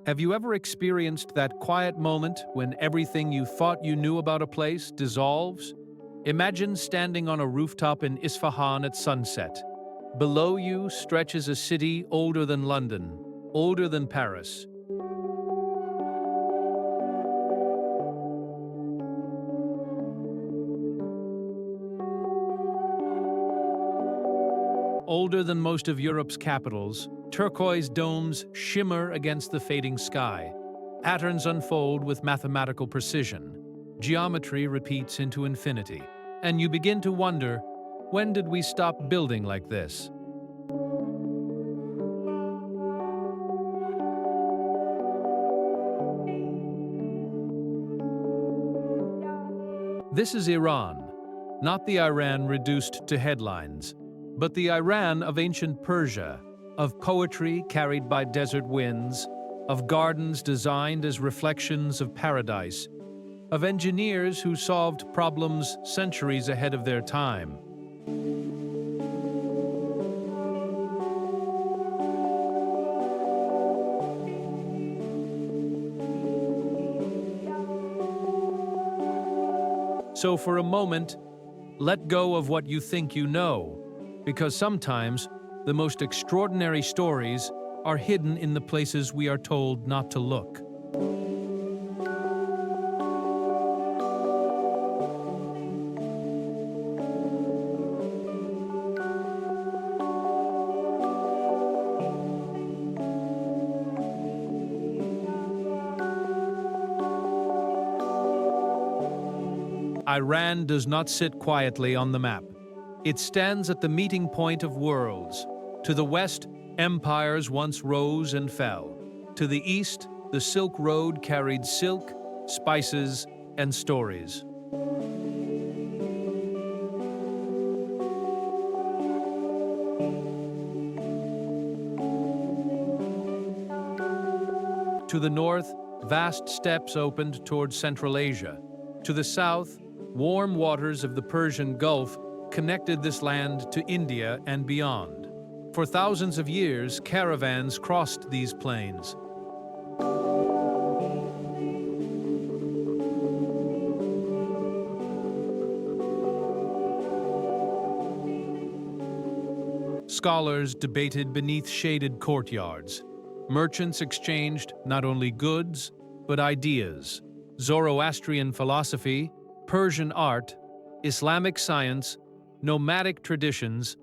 Have you ever experienced that quiet moment when everything you thought you knew about a place dissolves? Imagine standing on a rooftop in Isfahan at sunset. Below you stretches a city older than London, older than Paris, older than most of Europe's capitals. Turquoise domes shimmer against the fading sky. Patterns unfold with mathematical precision. Geometry repeats into infinity. And you begin to wonder, when did we stop building like this? This is Iran, not the Iran reduced to headlines, but the Iran of ancient Persia, of poetry carried by desert winds, of gardens designed as reflections of paradise, of engineers who solved problems centuries ahead of their time. So for a moment, let go of what you think you know, because sometimes the most extraordinary stories are hidden in the places we are told not to look. Iran does not sit quietly on the map. It stands at the meeting point of worlds. To the west, empires once rose and fell. To the east, the Silk Road carried silk, spices, and stories. To the north, vast steppes opened towards Central Asia. To the south, warm waters of the Persian Gulf connected this land to India and beyond. For thousands of years, caravans crossed these plains. Scholars debated beneath shaded courtyards. Merchants exchanged not only goods, but ideas. Zoroastrian philosophy, Persian art, Islamic science, nomadic traditions.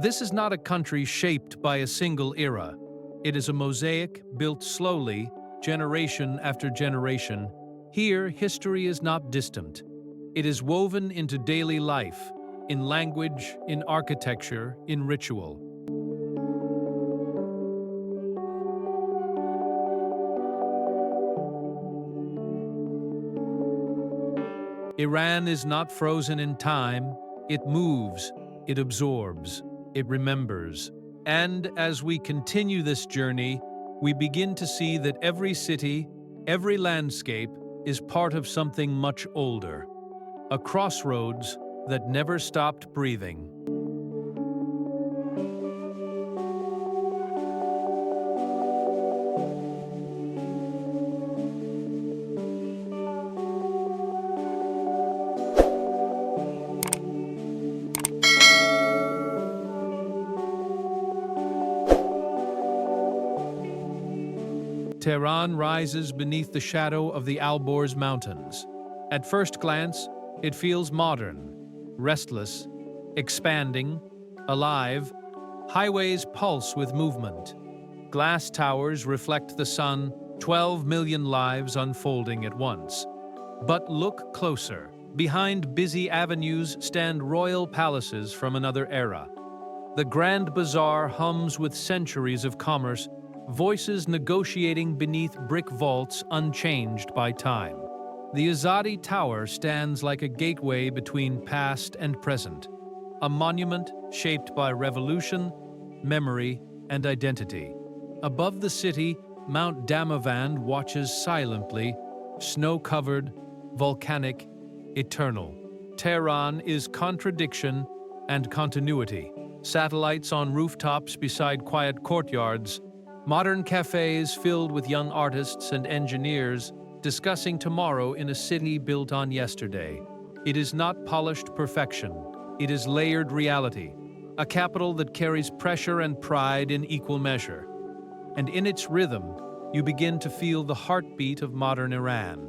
This is not a country shaped by a single era. It is a mosaic built slowly, generation after generation. Here, history is not distant. It is woven into daily life, in language, in architecture, in ritual. Iran is not frozen in time. It moves, it absorbs, it remembers. And as we continue this journey, we begin to see that every city, every landscape is part of something much older. A crossroads that never stopped breathing. Tehran rises beneath the shadow of the Alborz Mountains. At first glance, it feels modern, restless, expanding, alive. Highways pulse with movement. Glass towers reflect the sun, 12 million lives unfolding at once. But look closer. Behind busy avenues stand royal palaces from another era. The Grand Bazaar hums with centuries of commerce, voices negotiating beneath brick vaults unchanged by time. The Azadi Tower stands like a gateway between past and present, a monument shaped by revolution, memory, and identity. Above the city, Mount Damavand watches silently, snow-covered, volcanic, eternal. Tehran is contradiction and continuity. Satellites on rooftops beside quiet courtyards, modern cafes filled with young artists and engineers discussing tomorrow in a city built on yesterday. It is not polished perfection. It is layered reality, a capital that carries pressure and pride in equal measure. And in its rhythm, you begin to feel the heartbeat of modern Iran.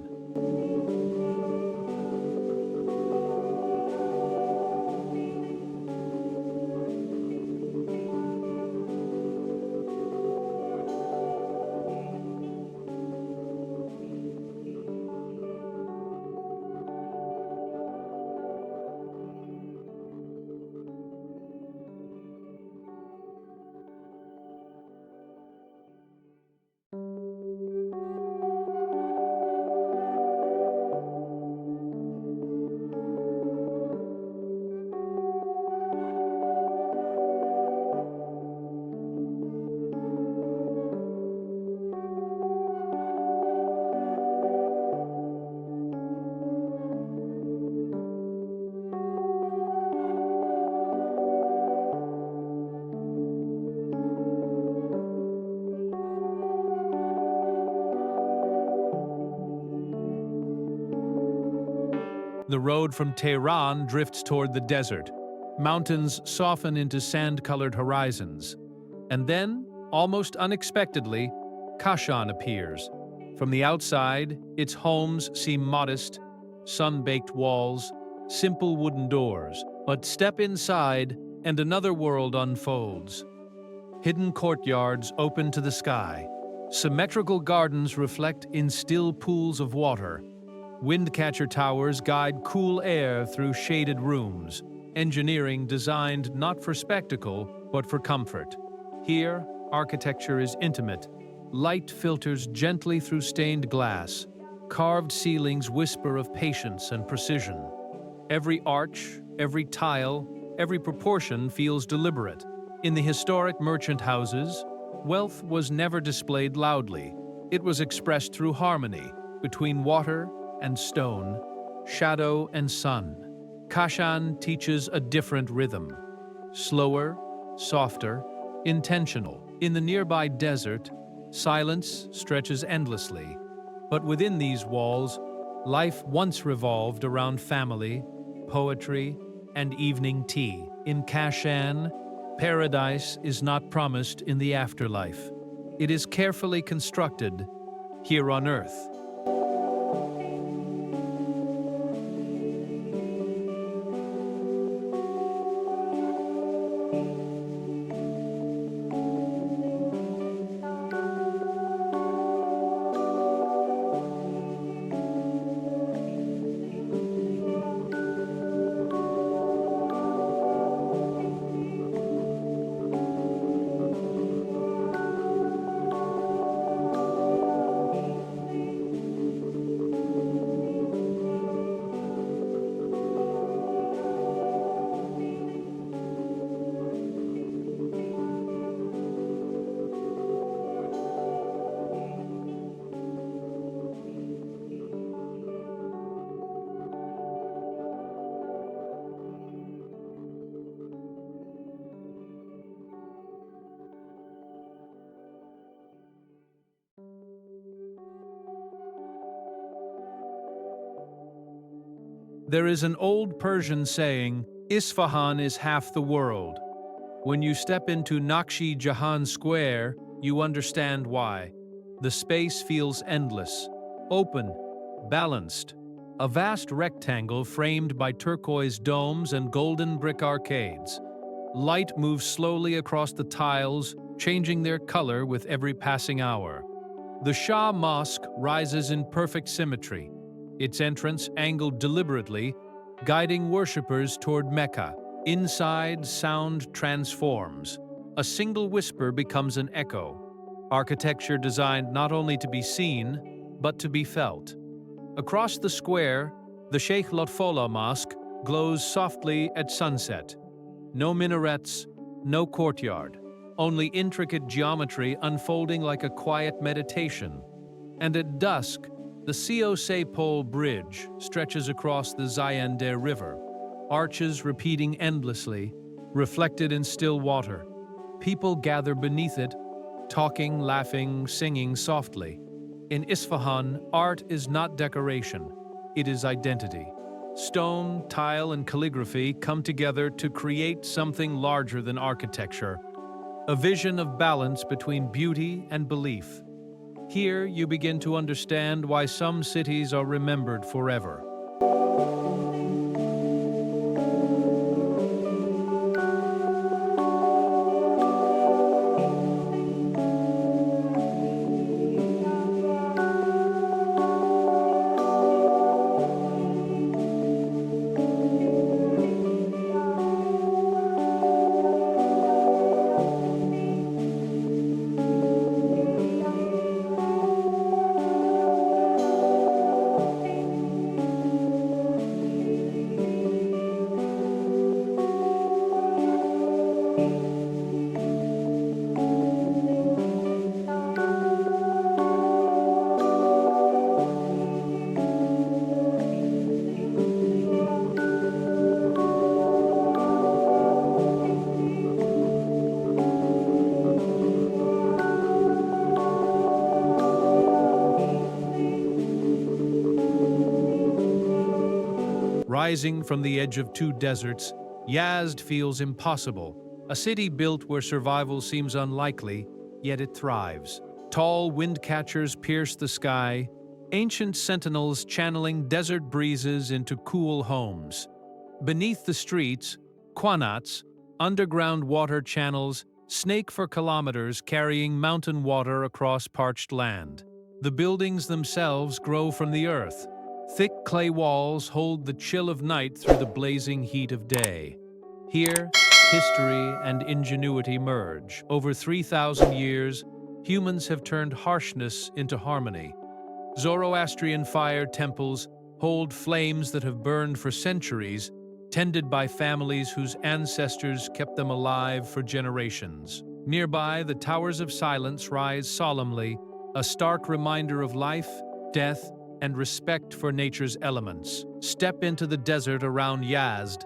The road from Tehran drifts toward the desert. Mountains soften into sand-colored horizons. And then, almost unexpectedly, Kashan appears. From the outside, its homes seem modest, sun-baked walls, simple wooden doors. But step inside, and another world unfolds. Hidden courtyards open to the sky. Symmetrical gardens reflect in still pools of water. Windcatcher towers guide cool air through shaded rooms, engineering designed not for spectacle, but for comfort. Here, architecture is intimate. Light filters gently through stained glass. Carved ceilings whisper of patience and precision. Every arch, every tile, every proportion feels deliberate. In the historic merchant houses, wealth was never displayed loudly. It was expressed through harmony between water and stone, shadow and sun. Kashan teaches a different rhythm. Slower, softer, intentional. In the nearby desert, silence stretches endlessly. But within these walls, life once revolved around family, poetry, and evening tea. In Kashan, paradise is not promised in the afterlife. It is carefully constructed here on earth. There is an old Persian saying, Isfahan is half the world. When you step into Nakshi Jahan Square, you understand why. The space feels endless, open, balanced. A vast rectangle framed by turquoise domes and golden brick arcades. Light moves slowly across the tiles, changing their color with every passing hour. The Shah Mosque rises in perfect symmetry, its entrance angled deliberately, guiding worshippers toward Mecca. Inside, sound transforms. A single whisper becomes an echo. Architecture designed not only to be seen, but to be felt. Across the square, the Sheikh Lotfollah Mosque glows softly at sunset. No minarets, no courtyard, only intricate geometry unfolding like a quiet meditation. And at dusk, The Seosei Bridge stretches across the Zayande River, arches repeating endlessly, reflected in still water. People gather beneath it, talking, laughing, singing softly. In Isfahan, art is not decoration, it is identity. Stone, tile, and calligraphy come together to create something larger than architecture, a vision of balance between beauty and belief. Here you begin to understand why some cities are remembered forever. Rising from the edge of two deserts, Yazd feels impossible. A city built where survival seems unlikely, yet it thrives. Tall wind catchers pierce the sky, ancient sentinels channeling desert breezes into cool homes. Beneath the streets, qanats, underground water channels, snake for kilometers carrying mountain water across parched land. The buildings themselves grow from the earth. Thick clay walls hold the chill of night through the blazing heat of day. Here, history and ingenuity merge. Over 3,000 years, humans have turned harshness into harmony. Zoroastrian fire temples hold flames that have burned for centuries, tended by families whose ancestors kept them alive for generations. Nearby, the towers of silence rise solemnly, a stark reminder of life, death, and respect for nature's elements. Step into the desert around Yazd,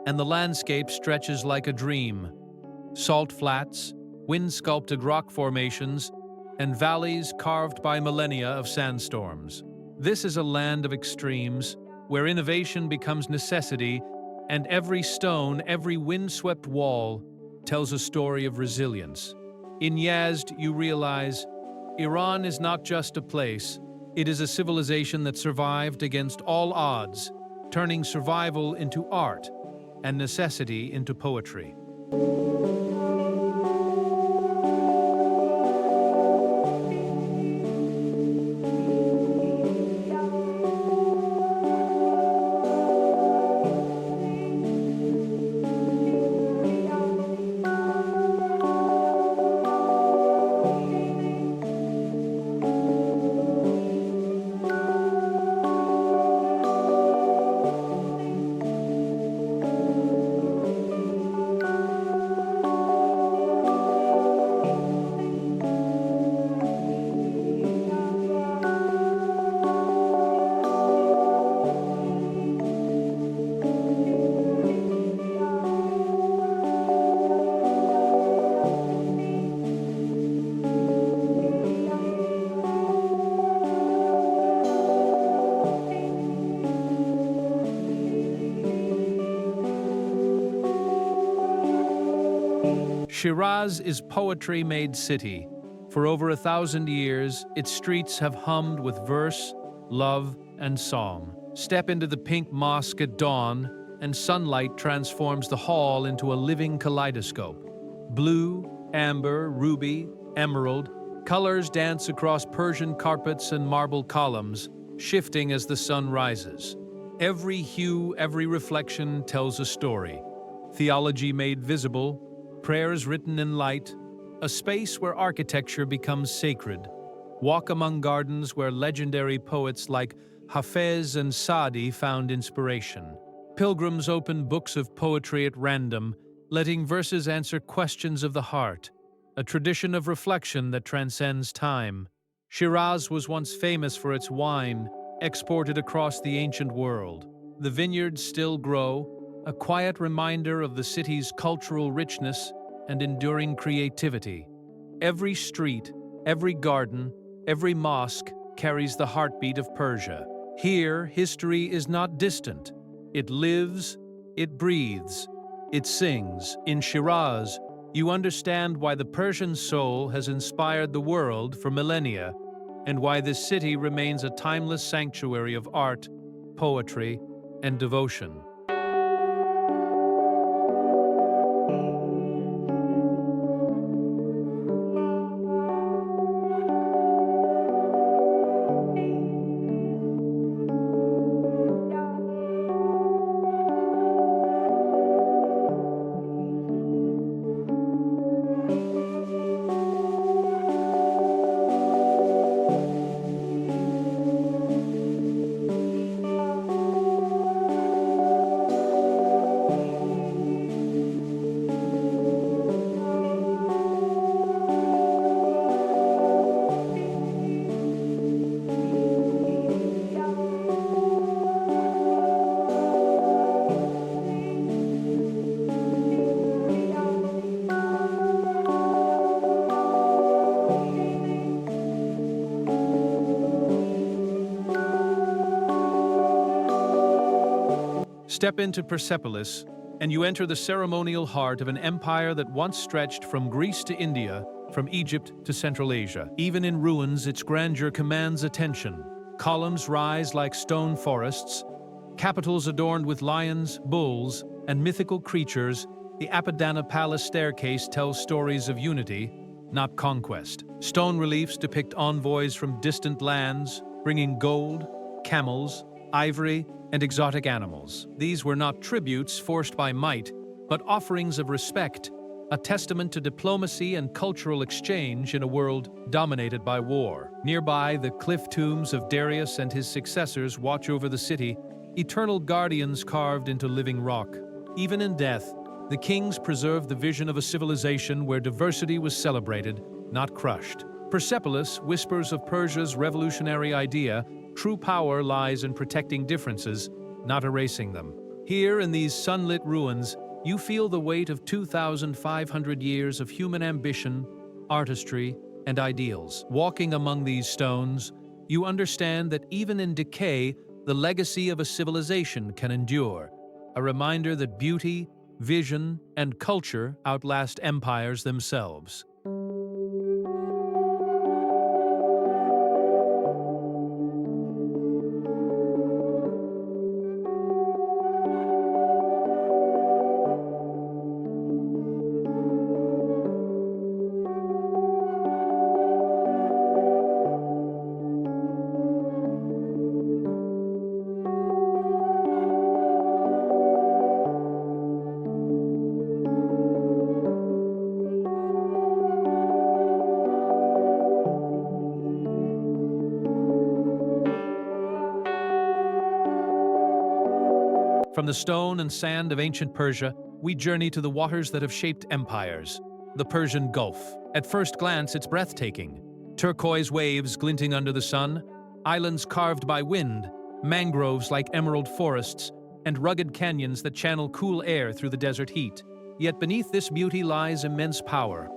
and the landscape stretches like a dream. Salt flats, wind-sculpted rock formations, and valleys carved by millennia of sandstorms. This is a land of extremes, where innovation becomes necessity, and every stone, every wind-swept wall, tells a story of resilience. In Yazd, you realize, Iran is not just a place, it is a civilization that survived against all odds, turning survival into art and necessity into poetry. Shiraz is poetry made city. For over 1,000 years, its streets have hummed with verse, love, and song. Step into the pink mosque at dawn, and sunlight transforms the hall into a living kaleidoscope. Blue, amber, ruby, emerald, colors dance across Persian carpets and marble columns, shifting as the sun rises. Every hue, every reflection tells a story. Theology made visible, prayers written in light, a space where architecture becomes sacred. Walk among gardens where legendary poets like Hafez and Saadi found inspiration. Pilgrims open books of poetry at random, letting verses answer questions of the heart, a tradition of reflection that transcends time. Shiraz was once famous for its wine, exported across the ancient world. The vineyards still grow, a quiet reminder of the city's cultural richness and enduring creativity. Every street, every garden, every mosque carries the heartbeat of Persia. Here, history is not distant. It lives, it breathes, it sings. In Shiraz, you understand why the Persian soul has inspired the world for millennia, and why this city remains a timeless sanctuary of art, poetry, and devotion. Step into Persepolis, and you enter the ceremonial heart of an empire that once stretched from Greece to India, from Egypt to Central Asia. Even in ruins, its grandeur commands attention. Columns rise like stone forests, capitals adorned with lions, bulls, and mythical creatures. The Apadana Palace staircase tells stories of unity, not conquest. Stone reliefs depict envoys from distant lands, bringing gold, camels, ivory, and exotic animals. These were not tributes forced by might, but offerings of respect, a testament to diplomacy and cultural exchange in a world dominated by war. Nearby, the cliff tombs of Darius and his successors watch over the city, eternal guardians carved into living rock. Even in death, the kings preserved the vision of a civilization where diversity was celebrated, not crushed. Persepolis whispers of Persia's revolutionary idea: true power lies in protecting differences, not erasing them. Here, in these sunlit ruins, you feel the weight of 2,500 years of human ambition, artistry, and ideals. Walking among these stones, you understand that even in decay, the legacy of a civilization can endure, a reminder that beauty, vision, and culture outlast empires themselves. From the stone and sand of ancient Persia, we journey to the waters that have shaped empires, the Persian Gulf. At first glance, it's breathtaking. Turquoise waves glinting under the sun, islands carved by wind, mangroves like emerald forests, and rugged canyons that channel cool air through the desert heat. Yet beneath this beauty lies immense power.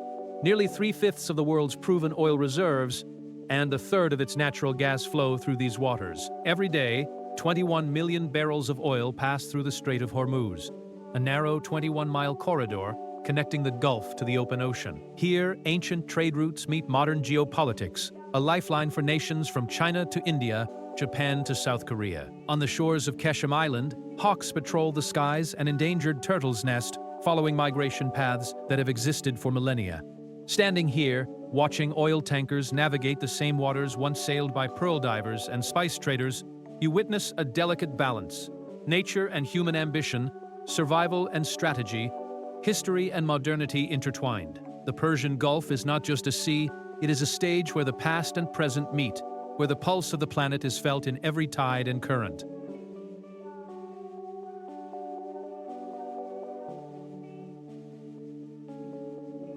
Nearly 3/5 of the world's proven oil reserves, and a third of its natural gas flow through these waters. Every day, 21 million barrels of oil pass through the Strait of Hormuz, a narrow 21-mile corridor connecting the Gulf to the open ocean. Here, ancient trade routes meet modern geopolitics, a lifeline for nations from China to India, Japan to South Korea. On the shores of Keshem Island, hawks patrol the skies and endangered turtles nest, following migration paths that have existed for millennia. Standing here, watching oil tankers navigate the same waters once sailed by pearl divers and spice traders, you witness a delicate balance: nature and human ambition, survival and strategy, history and modernity intertwined. The Persian Gulf is not just a sea, it is a stage where the past and present meet, where the pulse of the planet is felt in every tide and current.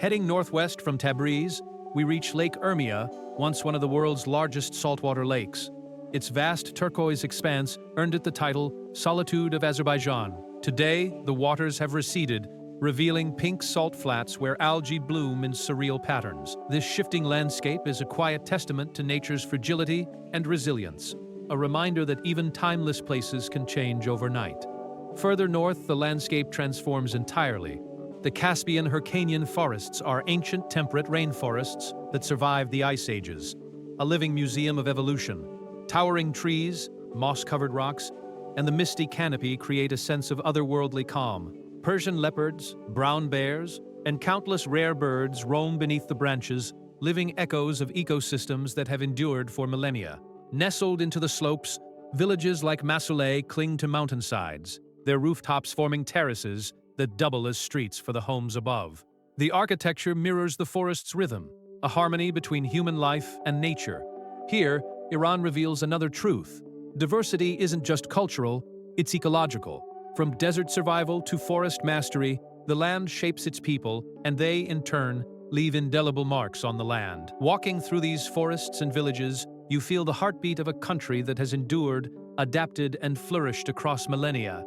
Heading northwest from Tabriz, we reach Lake Urmia, once one of the world's largest saltwater lakes. Its vast turquoise expanse earned it the title Solitude of Azerbaijan. Today, the waters have receded, revealing pink salt flats where algae bloom in surreal patterns. This shifting landscape is a quiet testament to nature's fragility and resilience, a reminder that even timeless places can change overnight. Further north, the landscape transforms entirely. The Caspian Hyrcanian forests are ancient temperate rainforests that survived the ice ages, a living museum of evolution. Towering trees, moss-covered rocks, and the misty canopy create a sense of otherworldly calm. Persian leopards, brown bears, and countless rare birds roam beneath the branches, living echoes of ecosystems that have endured for millennia. Nestled into the slopes, villages like Masouleh cling to mountainsides, their rooftops forming terraces that double as streets for the homes above. The architecture mirrors the forest's rhythm, a harmony between human life and nature. Here, Iran reveals another truth. Diversity isn't just cultural, it's ecological. From desert survival to forest mastery, the land shapes its people, and they, in turn, leave indelible marks on the land. Walking through these forests and villages, you feel the heartbeat of a country that has endured, adapted, and flourished across millennia.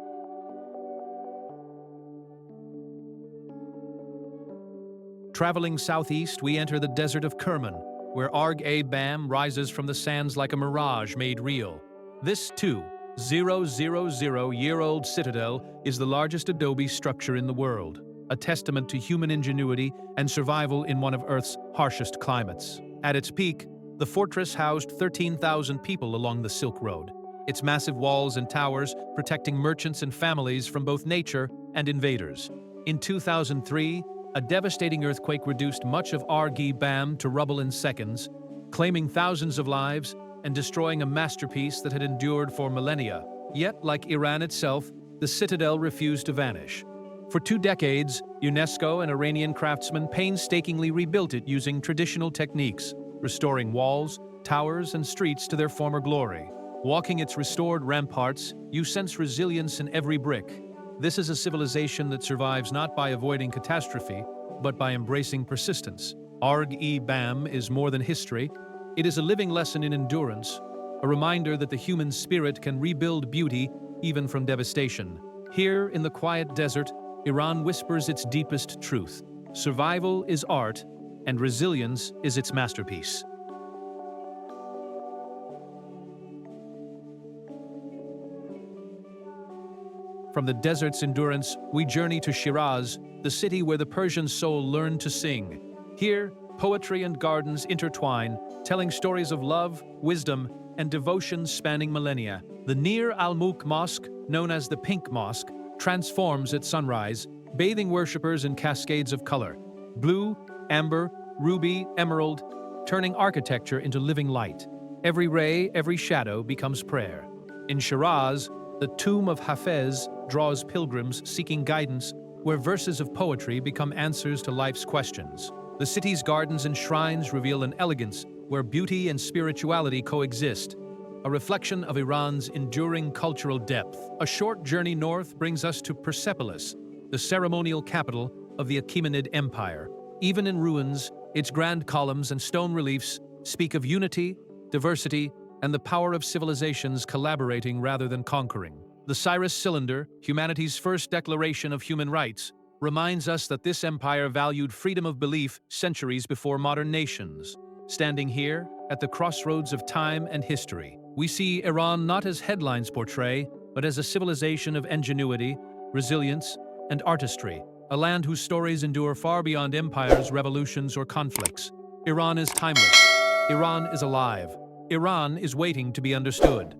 Traveling southeast, we enter the desert of Kerman, where Arg-e-Bam rises from the sands like a mirage made real. This 2,000-year-old citadel is the largest adobe structure in the world, a testament to human ingenuity and survival in one of Earth's harshest climates. At its peak, the fortress housed 13,000 people along the Silk Road, its massive walls and towers protecting merchants and families from both nature and invaders. In 2003, a devastating earthquake reduced much of Arg-e-Bam to rubble in seconds, claiming thousands of lives and destroying a masterpiece that had endured for millennia. Yet, like Iran itself, the citadel refused to vanish. For 2 decades, UNESCO and Iranian craftsmen painstakingly rebuilt it using traditional techniques, restoring walls, towers, and streets to their former glory. Walking its restored ramparts, you sense resilience in every brick. This is a civilization that survives not by avoiding catastrophe, but by embracing persistence. Arg-e-Bam is more than history. It is a living lesson in endurance, a reminder that the human spirit can rebuild beauty even from devastation. Here, in the quiet desert, Iran whispers its deepest truth. Survival is art, and resilience is its masterpiece. From the desert's endurance, we journey to Shiraz, the city where the Persian soul learned to sing. Here, poetry and gardens intertwine, telling stories of love, wisdom, and devotion spanning millennia. The Nir al-Mulk Mosque, known as the Pink Mosque, transforms at sunrise, bathing worshippers in cascades of color. Blue, amber, ruby, emerald, turning architecture into living light. Every ray, every shadow becomes prayer. In Shiraz, the tomb of Hafez draws pilgrims seeking guidance, where verses of poetry become answers to life's questions. The city's gardens and shrines reveal an elegance where beauty and spirituality coexist, a reflection of Iran's enduring cultural depth. A short journey north brings us to Persepolis, the ceremonial capital of the Achaemenid Empire. Even in ruins, its grand columns and stone reliefs speak of unity, diversity, and the power of civilizations collaborating rather than conquering. The Cyrus Cylinder, humanity's first declaration of human rights, reminds us that this empire valued freedom of belief centuries before modern nations. Standing here, at the crossroads of time and history, we see Iran not as headlines portray, but as a civilization of ingenuity, resilience, and artistry, a land whose stories endure far beyond empires, revolutions, or conflicts. Iran is timeless. Iran is alive. Iran is waiting to be understood.